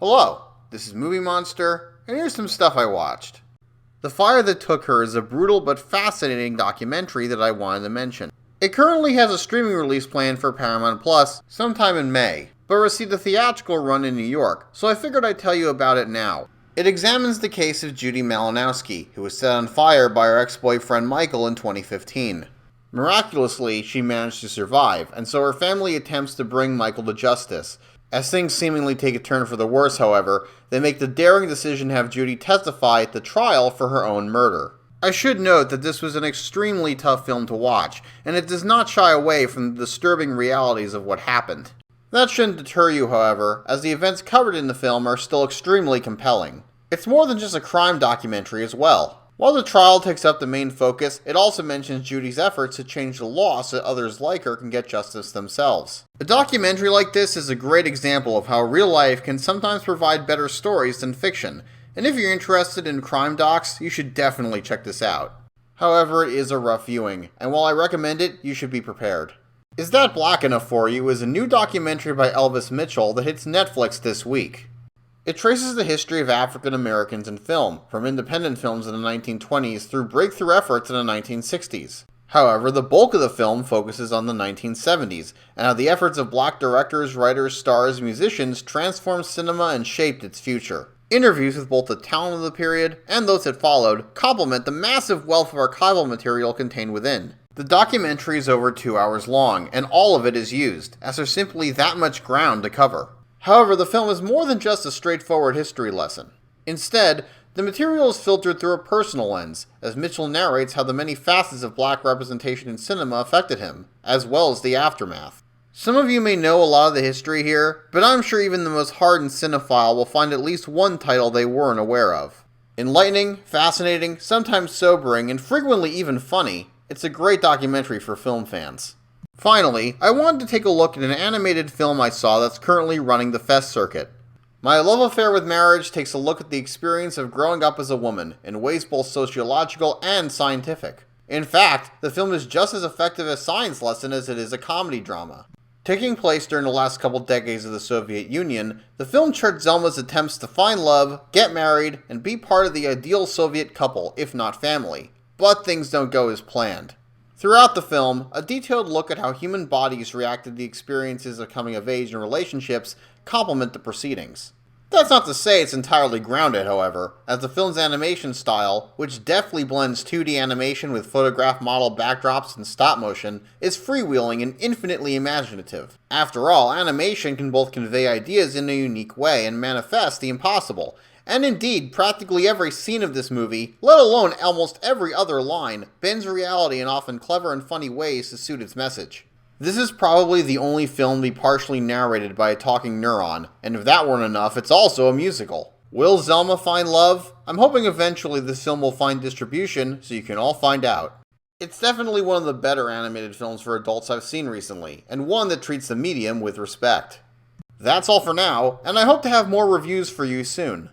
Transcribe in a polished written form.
Hello, this is Movie Monster, and here's some stuff I watched. The Fire That Took Her is a brutal but fascinating documentary that I wanted to mention. It currently has a streaming release planned for Paramount Plus sometime in May, but received a theatrical run in New York, so I figured I'd tell you about it now. It examines the case of Judy Malinowski, who was set on fire by her ex-boyfriend Michael in 2015. Miraculously, she managed to survive, and so her family attempts to bring Michael to justice. As things seemingly take a turn for the worse, however, they make the daring decision to have Judy testify at the trial for her own murder. I should note that this was an extremely tough film to watch, and it does not shy away from the disturbing realities of what happened. That shouldn't deter you, however, as the events covered in the film are still extremely compelling. It's more than just a crime documentary as well. While the trial takes up the main focus, it also mentions Judy's efforts to change the law so that others like her can get justice themselves. A documentary like this is a great example of how real life can sometimes provide better stories than fiction, and if you're interested in crime docs, you should definitely check this out. However, it is a rough viewing, and while I recommend it, you should be prepared. Is That Black Enough For You is a new documentary by Elvis Mitchell that hits Netflix this week. It traces the history of African Americans in film, from independent films in the 1920s through breakthrough efforts in the 1960s. However, the bulk of the film focuses on the 1970s, and how the efforts of black directors, writers, stars, and musicians transformed cinema and shaped its future. Interviews with both the talent of the period and those that followed complement the massive wealth of archival material contained within. The documentary is over 2 hours long, and all of it is used, as there's simply that much ground to cover. However, the film is more than just a straightforward history lesson. Instead, the material is filtered through a personal lens, as Mitchell narrates how the many facets of black representation in cinema affected him, as well as the aftermath. Some of you may know a lot of the history here, but I'm sure even the most hardened cinephile will find at least one title they weren't aware of. Enlightening, fascinating, sometimes sobering, and frequently even funny, it's a great documentary for film fans. Finally, I wanted to take a look at an animated film I saw that's currently running the fest circuit. My Love Affair with Marriage takes a look at the experience of growing up as a woman, in ways both sociological and scientific. In fact, the film is just as effective a science lesson as it is a comedy drama. Taking place during the last couple decades of the Soviet Union, the film charts Zelma's attempts to find love, get married, and be part of the ideal Soviet couple, if not family. But things don't go as planned. Throughout the film, a detailed look at how human bodies react to the experiences of coming of age and relationships complement the proceedings. That's not to say it's entirely grounded, however, as the film's animation style, which deftly blends 2D animation with photograph model backdrops and stop motion, is freewheeling and infinitely imaginative. After all, animation can both convey ideas in a unique way and manifest the impossible. And indeed, practically every scene of this movie, let alone almost every other line, bends reality in often clever and funny ways to suit its message. This is probably the only film to be partially narrated by a talking neuron, and if that weren't enough, it's also a musical. Will Zelma find love? I'm hoping eventually this film will find distribution, so you can all find out. It's definitely one of the better animated films for adults I've seen recently, and one that treats the medium with respect. That's all for now, and I hope to have more reviews for you soon.